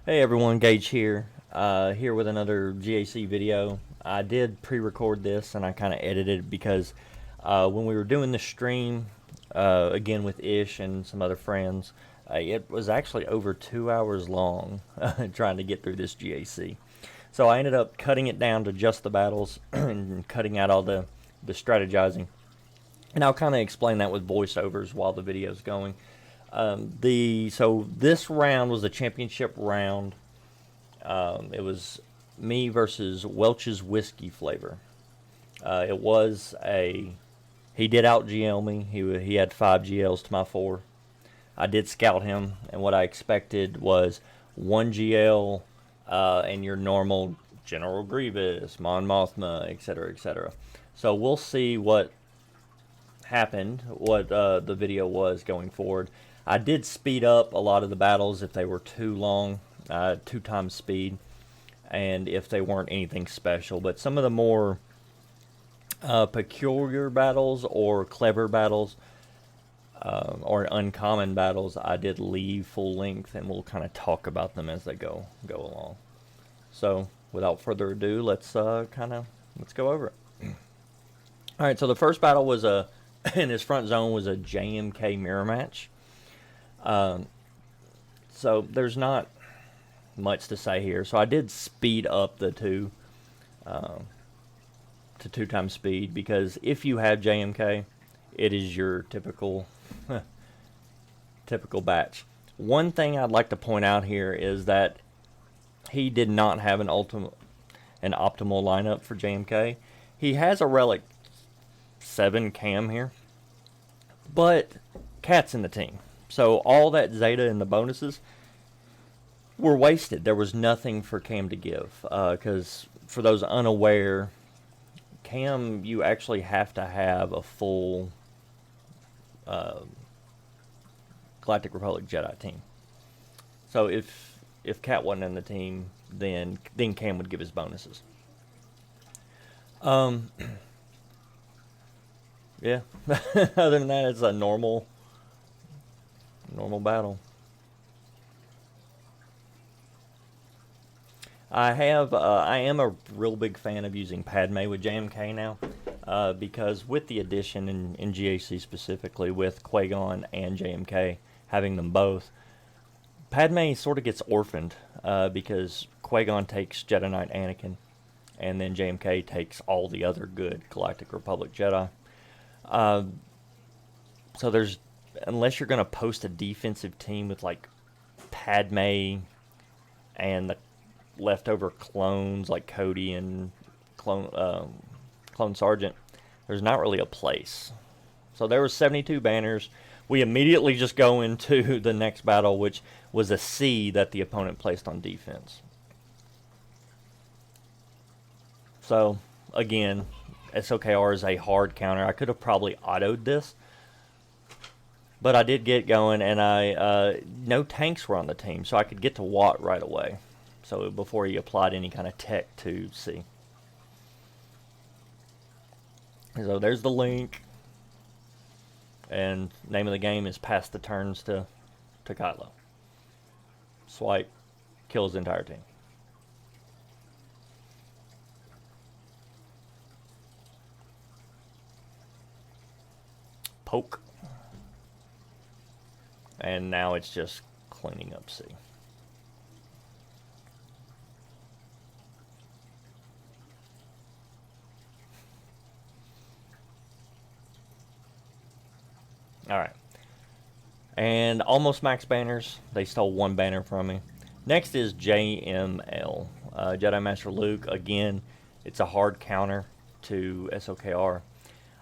Hey everyone, Gage here. Here with another GAC video. I did pre-record this and I kind of edited it because when we were doing the stream again with Ish and some other friends, it was actually over 2 hours long trying to get through this GAC. So I ended up cutting it down to just the battles and cutting out all the strategizing. And I'll kind of explain that with voiceovers while the video's going. So this round was the championship round. It was me versus Welch's Whiskey Flavor. It was a He did out GL me. He had 5 GLs to my 4. I did scout him, and what I expected was 1 GL and your normal General Grievous, Mon Mothma, etc., etc. So we'll see what happened, what the video was going forward. I did speed up a lot of the battles if they were too long, 2 times speed, and if they weren't anything special. But some of the more peculiar battles or clever battles or uncommon battles, I did leave full length, and we'll kind of talk about them as they go along. So without further ado, let's go over it. All right, so the first battle was in his front zone was a JMK mirror match. So there's not much to say here. So I did speed up the two to 2 times speed because if you have JMK, it is your typical typical batch. One thing I'd like to point out here is that he did not have an optimal lineup for JMK. He has a relic 7 cam here, but Cat's in the team. So all that Zeta and the bonuses were wasted. There was nothing for Cam to give. Because for those unaware, Cam, you actually have to have a full Galactic Republic Jedi team. So if Cat wasn't in the team, then Cam would give his bonuses. Yeah. Other than that, it's a normal battle. I am a real big fan of using Padme with JMK now, because with the addition in GAC specifically with Qui-Gon and JMK, having them both, Padme sort of gets orphaned because Qui-Gon takes Jedi Knight Anakin, and then JMK takes all the other good Galactic Republic Jedi. So there's, unless you're going to post a defensive team with like Padme and the leftover clones like Cody and Clone Sergeant, there's not really a place. So there were 72 banners. We immediately just go into the next battle, which was a C that the opponent placed on defense. So again, SOKR is a hard counter. I could have probably autoed this, but I did get going, and no tanks were on the team, so I could get to Watt right away. So before he applied any kind of tech to C. So there's the link, and name of the game is pass the turns to Kylo. Swipe, kill his entire team. Poke. And now it's just cleaning up C. Alright. And almost max banners. They stole 1 banner from me. Next is JML. Jedi Master Luke. Again, it's a hard counter to SOKR.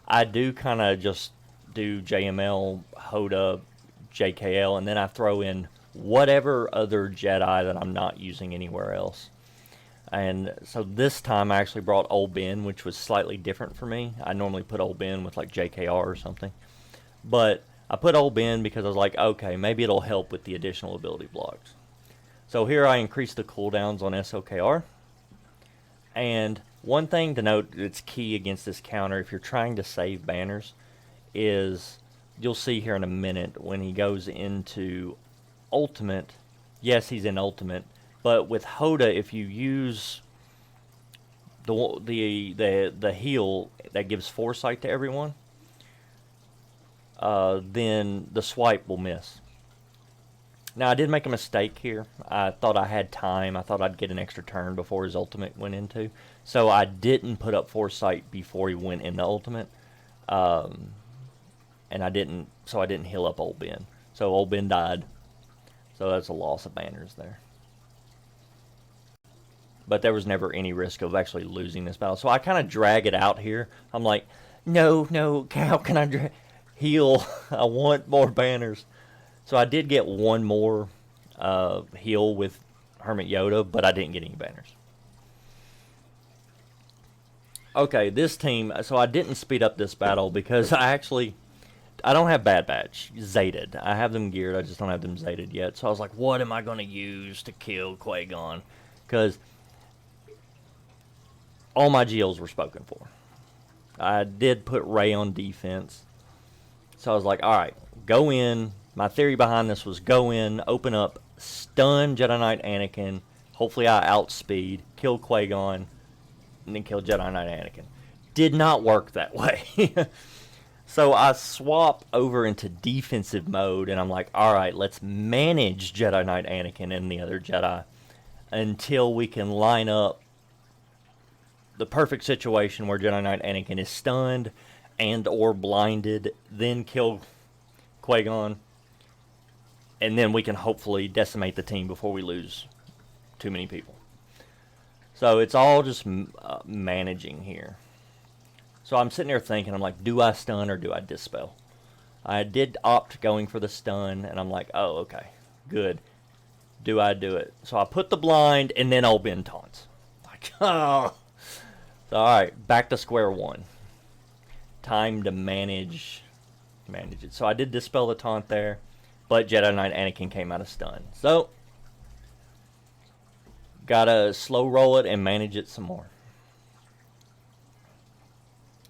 I do kind of just do JML, Hoda, JKL, and then I throw in whatever other Jedi that I'm not using anywhere else. And so this time I actually brought Old Ben, which was slightly different for me. I normally put Old Ben with like JKR or something. But I put Old Ben because I was like, okay, maybe it'll help with the additional ability blocks. So here I increased the cooldowns on SOKR. And one thing to note that's key against this counter, if you're trying to save banners, is you'll see here in a minute when he goes into Ultimate. Yes, he's in Ultimate, But with Hoda, if you use the heal that gives foresight to everyone, then the swipe will miss. Now, I did make a mistake here. I thought I had time. I thought I'd get an extra turn before his ultimate went into. So I didn't put up foresight before he went in the ultimate. And I didn't heal up Old Ben. So Old Ben died. So that's a loss of banners there. But there was never any risk of actually losing this battle. So I kind of drag it out here. I'm like, no, how can I heal? I want more banners. So I did get one more heal with Hermit Yoda, but I didn't get any banners. Okay, this team, so I didn't speed up this battle because I don't have Bad Batch Zated. I have them geared, I just don't have them Zated yet. So I was like, what am I going to use to kill Qui-Gon? Because all my GLs were spoken for. I did put Rey on defense. So I was like, alright, go in. My theory behind this was go in, open up, stun Jedi Knight Anakin. Hopefully I outspeed, kill Qui-Gon, and then kill Jedi Knight Anakin. Did not work that way. So I swap over into defensive mode, and I'm like, alright, let's manage Jedi Knight Anakin and the other Jedi until we can line up the perfect situation where Jedi Knight Anakin is stunned and or blinded, then kill Qui-Gon, and then we can hopefully decimate the team before we lose too many people. So it's all just managing here. So I'm sitting there thinking, I'm like, do I stun or do I dispel? I did opt going for the stun, and I'm like, oh, okay, good. Do I do it? So I put the blind, and then Old Ben taunts. Like, oh. So, alright, back to square one. Time to manage it. So I did dispel the taunt there, but Jedi Knight Anakin came out of stun. So, gotta slow roll it and manage it some more.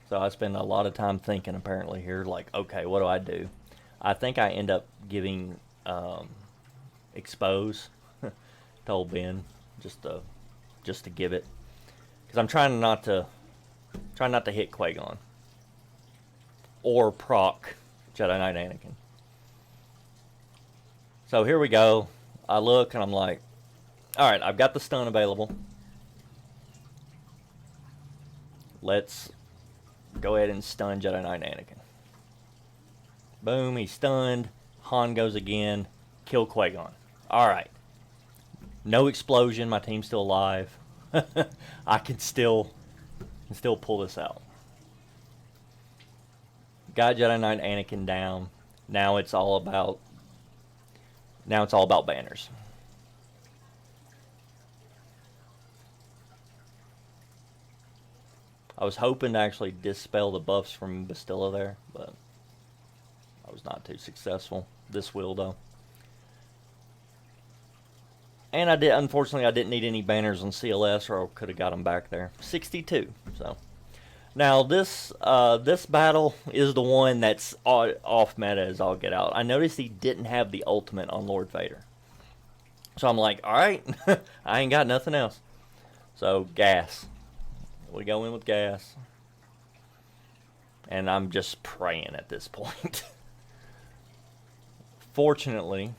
So I spend a lot of time thinking apparently here, like, okay, what do I do? I think I end up giving expose to Old Ben just to give it, because I'm trying not to hit Qui-Gon or proc Jedi Knight Anakin. So here we go. I look and I'm like, alright, I've got the stun available. Let's go ahead and stun Jedi Knight Anakin. Boom, he's stunned. Han goes again. Kill Qui-Gon. Alright. No explosion, my team's still alive. I can still pull this out. Got Jedi Knight Anakin down. Now it's all about banners. I was hoping to actually dispel the buffs from Bastilla there, but I was not too successful. This will, though. And unfortunately, I didn't need any banners on CLS, or I could have got them back there. 62. So now this battle is the one that's off meta as all get out. I noticed he didn't have the ultimate on Lord Vader, so I'm like, all right, I ain't got nothing else. So gas. We go in with gas, and I'm just praying at this point. Fortunately,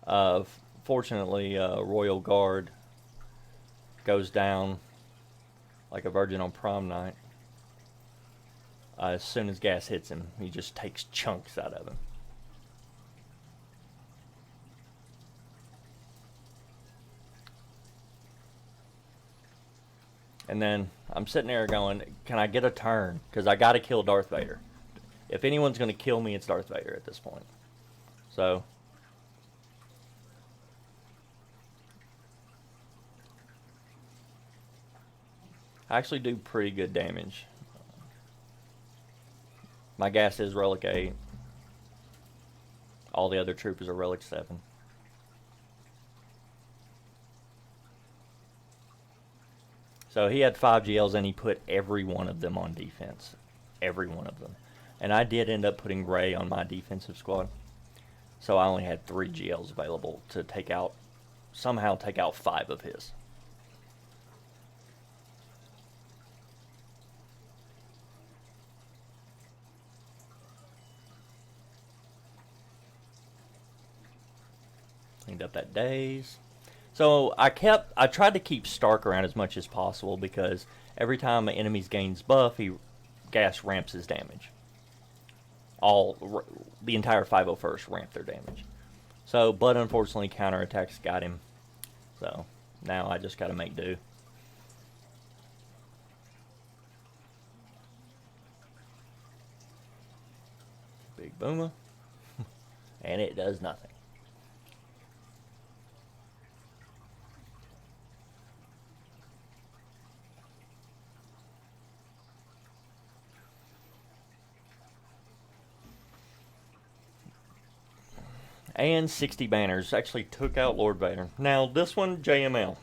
Royal Guard goes down like a virgin on prom night. As soon as gas hits him, he just takes chunks out of him. And then I'm sitting there going, can I get a turn? Because I got to kill Darth Vader. If anyone's going to kill me, it's Darth Vader at this point. So I actually do pretty good damage. My gas is Relic 8. All the other troopers are Relic 7. So he had 5 GLs, and he put every one of them on defense. Every one of them. And I did end up putting Rey on my defensive squad. So I only had 3 GLs available to somehow take out 5 of his. Cleaned up that daze. So I tried to keep Stark around as much as possible because every time an enemy gains buff, gas ramps his damage. The entire 501st ramped their damage. So, but unfortunately, counterattacks got him. So now I just got to make do. Big boomer, and it does nothing. And 60 banners. Actually took out Lord Vader. Now, this one, JML.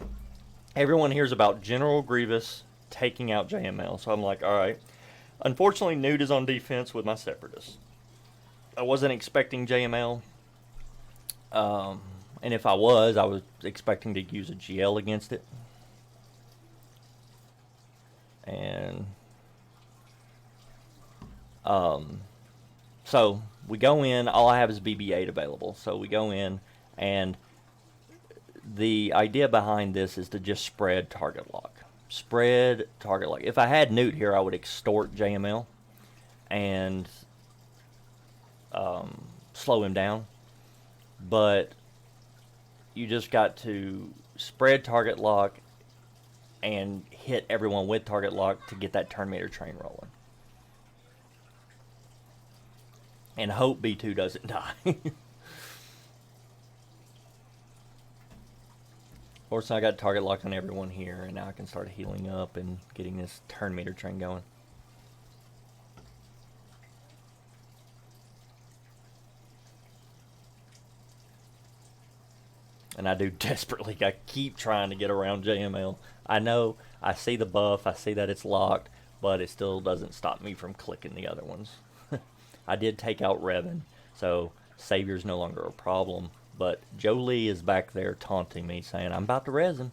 Everyone hears about General Grievous taking out JML. So I'm like, alright. Unfortunately, Newt is on defense with my Separatists. I wasn't expecting JML. And if I was expecting to use a GL against it. And so we go in, all I have is BB-8 available. So we go in, and the idea behind this is to just spread target lock. Spread target lock. If I had Newt here, I would extort JML and slow him down. But you just got to spread target lock and hit everyone with target lock to get that turn meter train rolling. And hope B2 doesn't die. Of course, I got target lock on everyone here, and now I can start healing up and getting this turn meter train going. And I do desperately, I keep trying to get around JML. I know, I see the buff, I see that it's locked, but it still doesn't stop me from clicking the other ones. I did take out Revan, so Savior's no longer a problem. But Jolie is back there taunting me, saying, I'm about to res him.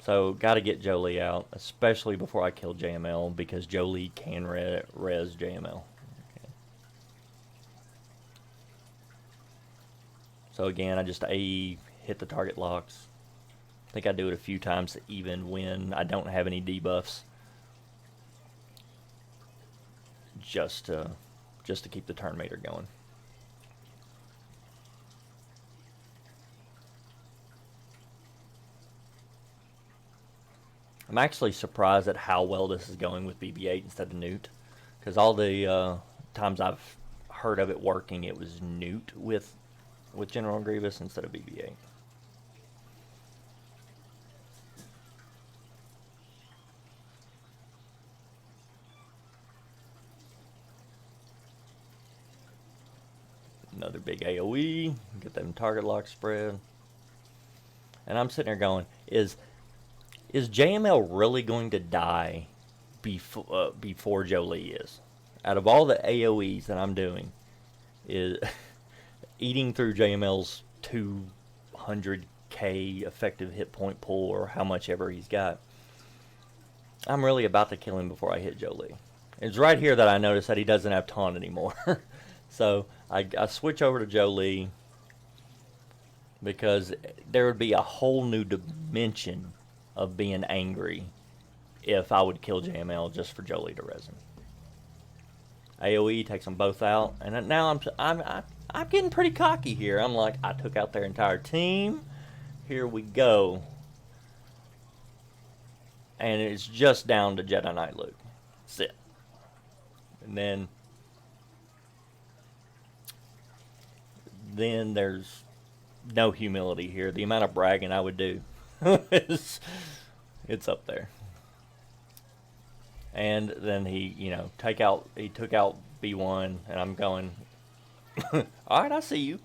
So, got to get Jolie out, especially before I kill JML, because Jolie can res JML. Okay. So again, I just AE, hit the target locks. I think I do it a few times even when I don't have any debuffs. Just to keep the turn meter going. I'm actually surprised at how well this is going with BB-8 instead of Newt, because all the times I've heard of it working, it was Newt with General Grievous instead of BB-8. Another big AoE, get them target lock spread. And I'm sitting there going, is JML really going to die before Jolie is? Out of all the AoEs that I'm doing, is eating through JML's 200k effective hit point pool, or how much ever he's got, I'm really about to kill him before I hit Jolie. It's right here that I notice that he doesn't have taunt anymore. So I switch over to Jolie because there would be a whole new dimension of being angry if I would kill JML just for Jolie to res him. AoE takes them both out, and now I'm getting pretty cocky here. I'm like, I took out their entire team. Here we go. And it's just down to Jedi Knight Luke. That's it. And then there's no humility here. The amount of bragging I would do it's up there. And then he took out B1, and I'm going, alright, I see you.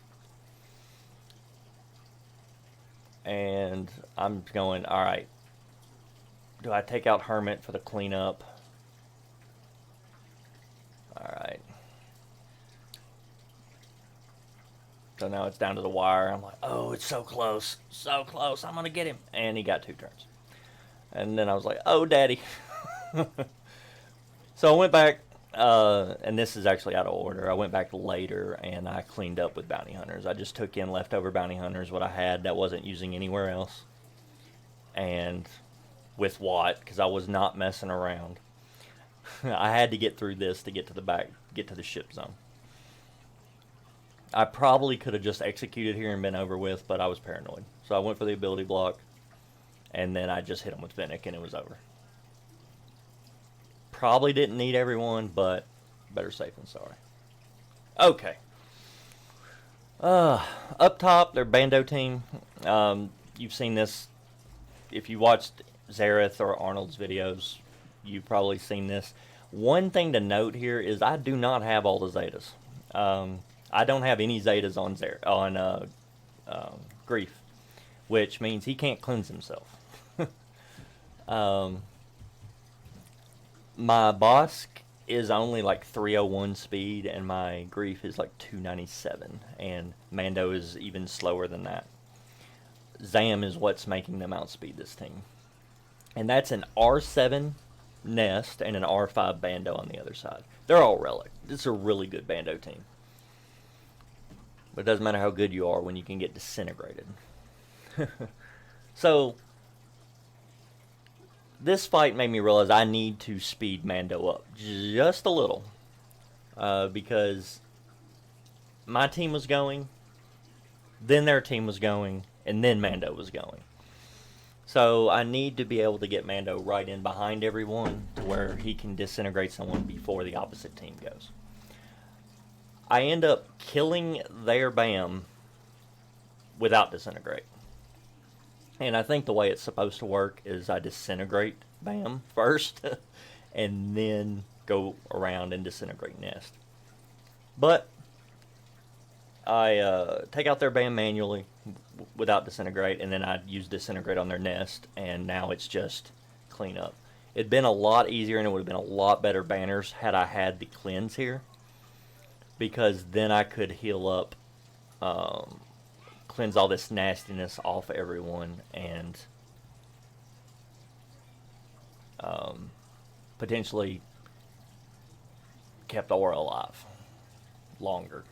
And I'm going, alright, do I take out Hermit for the cleanup? Alright. So now it's down to the wire. I'm like, oh, it's so close. So close. I'm going to get him. And he got 2 turns. And then I was like, oh, daddy. So I went back, and this is actually out of order. I went back later, and I cleaned up with bounty hunters. I just took in leftover bounty hunters, what I had that wasn't using anywhere else. And with Watt, because I was not messing around. I had to get through this to get to the back, get to the ship zone. I probably could have just executed here and been over with, but I was paranoid. So I went for the ability block, and then I just hit him with Fennec, and it was over. Probably didn't need everyone, but better safe than sorry. Okay. Up top, their Bando team. You've seen this. If you watched Zareth or Arnold's videos, you've probably seen this. One thing to note here is I do not have all the Zetas. I don't have any Zetas on Grief, which means he can't cleanse himself. My Bosk is only like 301 speed, and my Grief is like 297, and Mando is even slower than that. Zam is what's making them outspeed this team. And that's an R7 Nest and an R5 Bando on the other side. They're all Relic. This is a really good Bando team. But it doesn't matter how good you are when you can get disintegrated. So, this fight made me realize I need to speed Mando up just a little. Because my team was going, then their team was going, and then Mando was going. So I need to be able to get Mando right in behind everyone to where he can disintegrate someone before the opposite team goes. I end up killing their BAM without disintegrate. And I think the way it's supposed to work is I disintegrate BAM first and then go around and disintegrate Nest. But I take out their BAM manually without disintegrate, and then I use disintegrate on their Nest, and now it's just clean up. It'd been a lot easier, and it would have been a lot better banners had I had the cleanse here, because then I could heal up, cleanse all this nastiness off everyone, and potentially kept Aura alive longer.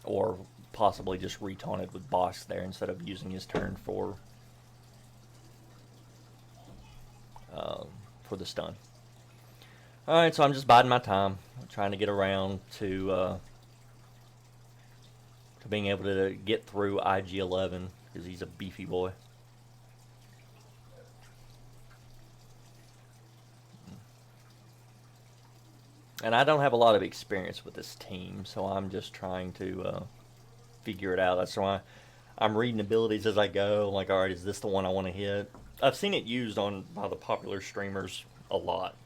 Or possibly just retaunted with Bosk there instead of using his turn for the stun. Alright, so I'm just biding my time. I'm trying to get around to being able to get through IG-11 because he's a beefy boy. And I don't have a lot of experience with this team, so I'm just trying to figure it out. That's why I'm reading abilities as I go. I'm like, alright, is this the one I want to hit? I've seen it used by the popular streamers a lot.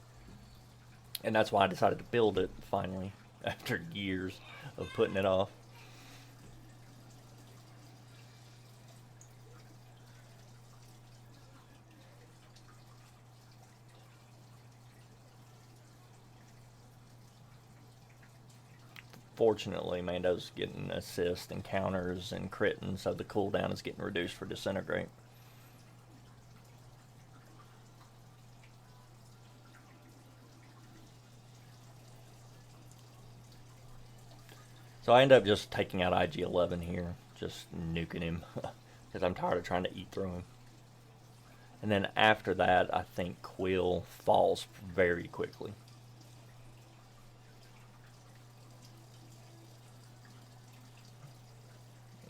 And that's why I decided to build it, finally, after years of putting it off. Fortunately, Mando's getting assist and counters and critting, so the cooldown is getting reduced for disintegrate. So I end up just taking out IG-11 here, just nuking him, because I'm tired of trying to eat through him. And then after that, I think Quill falls very quickly.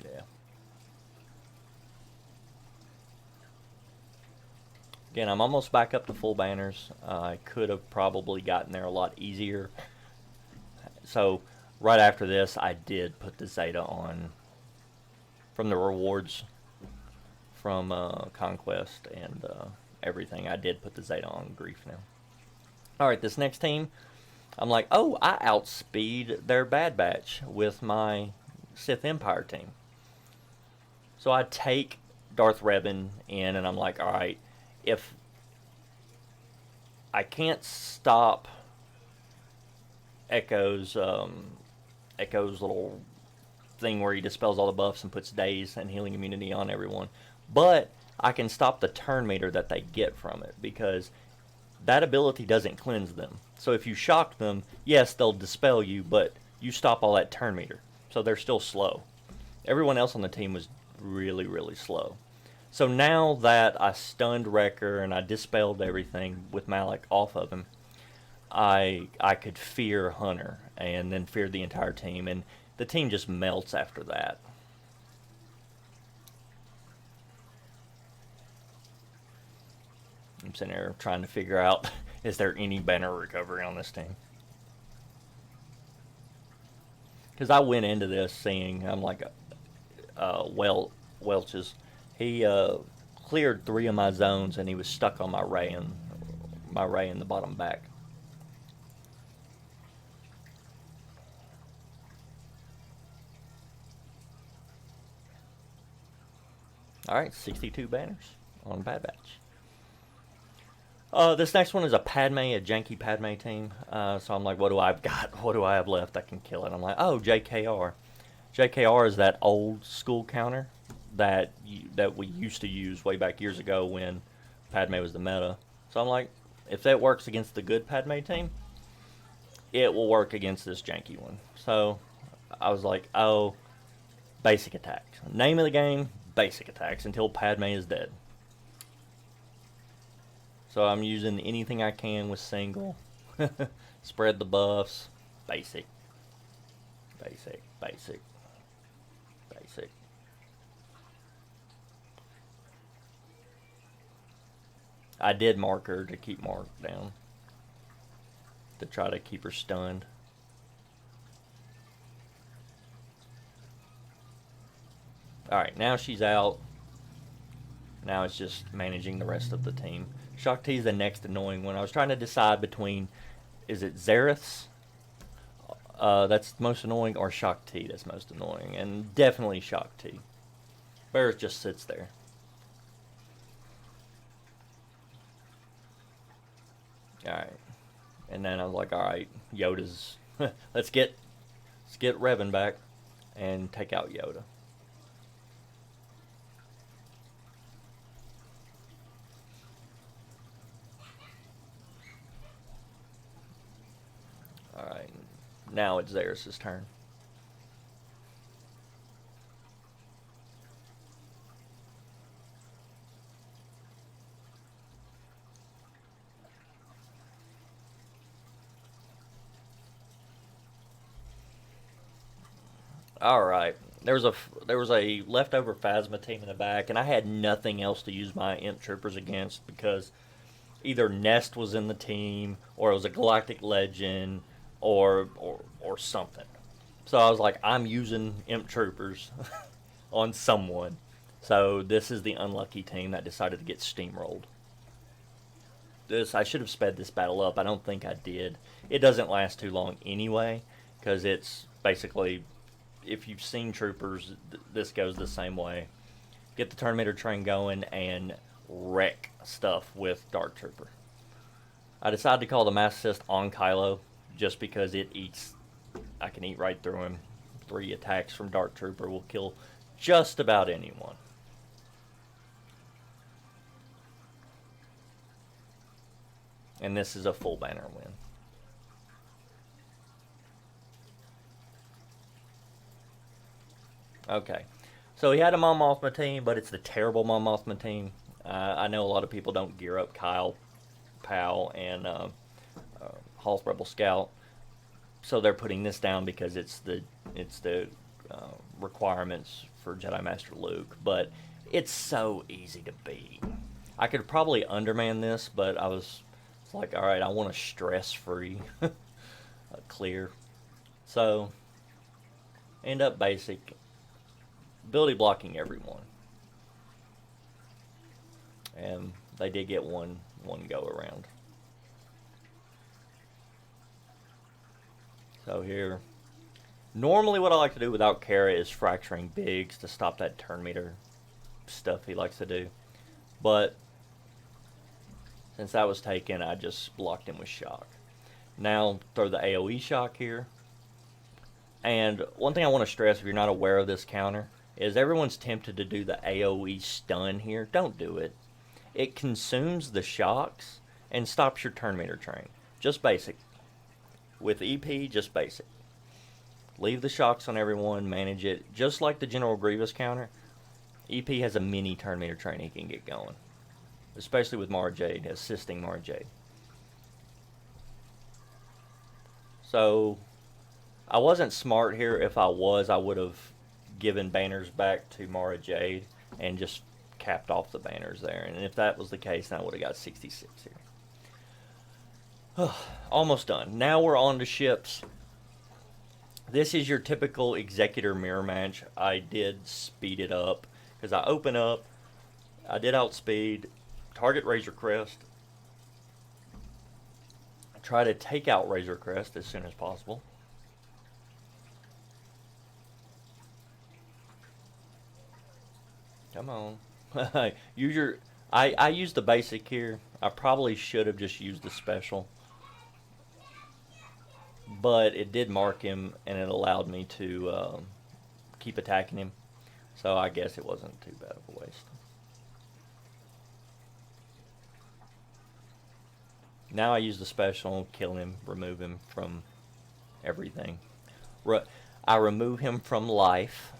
Yeah. Again, I'm almost back up to full banners. I could have probably gotten there a lot easier. So right after this, I did put the Zeta on from the rewards from Conquest and everything. I did put the Zeta on Grief now. Alright, this next team, I'm like, oh, I outspeed their Bad Batch with my Sith Empire team. So I take Darth Revan in, and I'm like, alright, if I can't stop Echo's little thing where he dispels all the buffs and puts daze and healing immunity on everyone. But I can stop the turn meter that they get from it, because that ability doesn't cleanse them. So if you shock them, yes, they'll dispel you, but you stop all that turn meter. So they're still slow. Everyone else on the team was really, really slow. So now that I stunned Wrecker and I dispelled everything with Malik off of him, I could fear Hunter and then fear the entire team, and the team just melts after that. I'm sitting there trying to figure out, is there any banner recovery on this team? Because I went into this seeing, I'm like, Welch's. He cleared 3 of my zones, and he was stuck on my ray in the bottom back. All right, 62 banners on Bad Batch. This next one is a janky Padme team. So I'm like, what do I've got? What do I have left that can kill it? I'm like, oh, JKR. JKR is that old school counter that we used to use way back years ago when Padme was the meta. So I'm like, if that works against the good Padme team, it will work against this janky one. So I was like, oh, basic attacks. Name of the game, basic attacks until Padme is dead. So I'm using anything I can with single. Spread the buffs. Basic. Basic. Basic. Basic. I did mark her to keep Mark down, to try to keep her stunned. Alright, now she's out. Now it's just managing the rest of the team. Shock T is the next annoying one. I was trying to decide between, is it Zareth's that's most annoying, or Shock T that's most annoying? And definitely Shock T. Barrett just sits there. Alright. And then I was like, alright, Yoda's let's get Revan back and take out Yoda. Alright. Now it's Zaris' turn. Alright. There was a leftover Phasma team in the back, and I had nothing else to use my Imp Troopers against, because either Nest was in the team, or it was a Galactic Legend, or something. So I was like, I'm using Imp Troopers on someone. So this is the unlucky team that decided to get steamrolled. I should have sped this battle up. I don't think I did. It doesn't last too long anyway, because it's basically, if you've seen Troopers, this goes the same way. Get the turn meter train going and wreck stuff with Dark Trooper. I decided to call the Mass Assist on Kylo, just because I can eat right through him. 3 attacks from Dark Trooper will kill just about anyone. And this is a full banner win. Okay. So he had a Mon Mothma team, but it's the terrible Mon Mothma team. I know a lot of people don't gear up Kyle, Pal, and Hoth Rebel Scout, so they're putting this down because it's the requirements for Jedi Master Luke. But it's so easy to beat. I could probably underman this, but it's like, all right, I want a stress-free clear. So end up basic, ability blocking everyone, and they did get one go around. So here, normally what I like to do without Kara is fracturing Biggs to stop that turn meter stuff he likes to do. But Since that was taken, I just blocked him with shock. Now throw the AoE shock here. And one thing I want to stress, if you're not aware of this counter, is everyone's tempted to do the AoE stun here. Don't do it. It consumes the shocks and stops your turn meter train. Just basic. With EP, just basic. Leave the shocks on everyone, manage it. Just like the General Grievous counter, EP has a mini turn meter train he can get going. Especially with Mara Jade, assisting Mara Jade. So, I wasn't smart here. If I was, I would have given banners back to Mara Jade and just capped off the banners there. And if that was the case, then I would have got 66 here. Almost done. Now we're on to ships. This is your typical Executor mirror match. I did speed it up because I open up, I did outspeed, target Razor Crest, try to take out Razor Crest as soon as possible. Come on. Use your... I used the basic here. I probably should have just used the special. But it did mark him, and it allowed me to keep attacking him. So I guess it wasn't too bad of a waste. Now I use the special, kill him, remove him from everything. I remove him from life.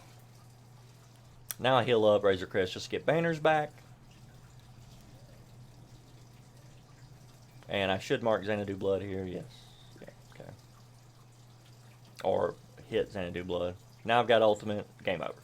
Now I heal up, Razor Crest, just get banners back. And I should mark Xanadu Blood here, yes. Yeah, okay. Or hit Xanadu Blood. Now I've got ultimate, game over.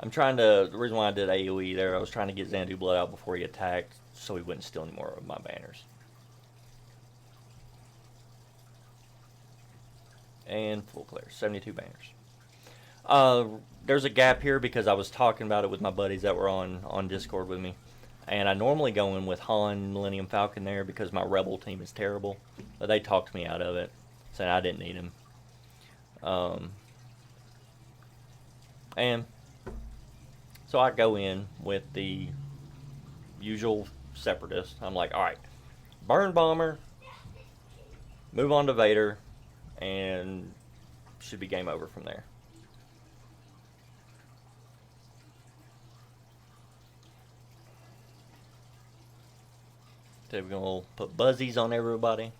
I'm trying to, the reason why I did AoE there, I was trying to get Xanadu Blood out before he attacked so he wouldn't steal any more of my banners. And full clear, 72 banners. There's a gap here because I was talking about it with my buddies that were on Discord with me. And I normally go in with Han, Millennium Falcon there because my Rebel team is terrible. But they talked me out of it, saying I didn't need him. And so I go in with the usual Separatist. I'm like, alright, burn Bomber, move on to Vader, and should be game over from there. So we're going to put buzzies on everybody.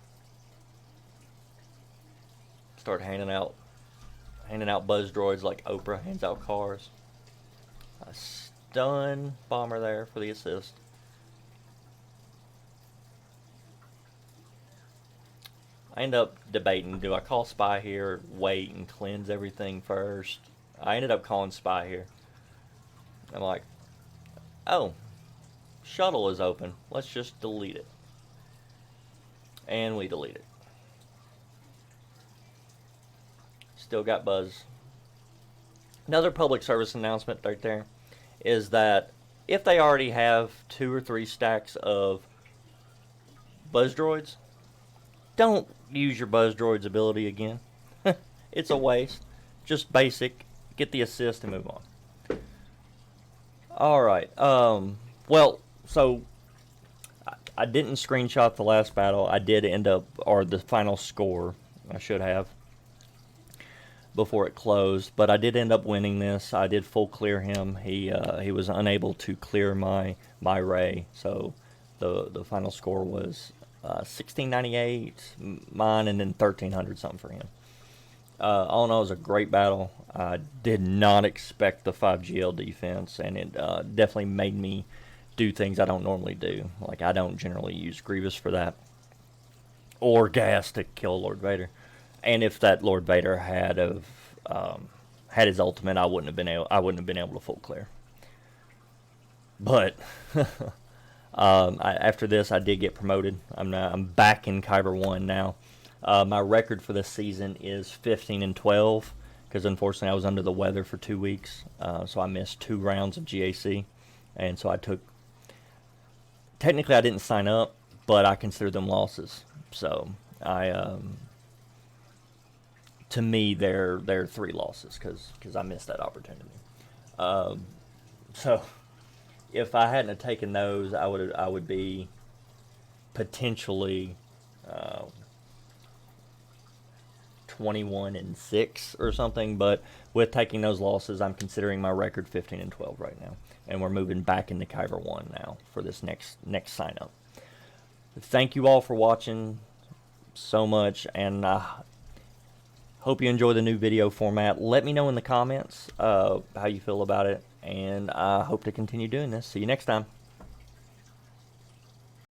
Start handing out buzz droids like Oprah hands out cars. A stun Bomber there for the assist. I end up debating, do I call Spy here, wait and cleanse everything first? I ended up calling Spy here. I'm like, oh, shuttle is open. Let's just delete it. And we delete it. Still got buzz. Another public service announcement right there is that if they already have 2 or 3 stacks of buzz droids, don't use your buzz droid's ability again. It's a waste. Just basic. Get the assist and move on. Alright. Well, so I didn't screenshot the last battle. I did end up, or the final score, I should have, before it closed, but I did end up winning this. I did full clear him. He was unable to clear my Ray, so the final score was 1698 mine, and then 1300 something for him. All in all, it was a great battle. I did not expect the 5GL defense, and it definitely made me do things I don't normally do. Like, I don't generally use Grievous for that, or gas to kill Lord Vader. And if that Lord Vader had his ultimate, I wouldn't have been able to full clear. But after this, I did get promoted. I'm back in Kyber 1 now. My record for this season is 15-12. because unfortunately I was under the weather for 2 weeks, so I missed 2 rounds of GAC, and so I took. Technically, I didn't sign up, but I consider them losses. So to me, they're 3 losses because I missed that opportunity. So if I hadn't have taken those, I would be potentially 21-6 or something. But with taking those losses, I'm considering my record 15-12 right now, and we're moving back into Kyber 1 now for this next sign up. Thank you all for watching so much, and I hope you enjoy the new video format. Let me know in the comments how you feel about it, and I hope to continue doing this. See you next time.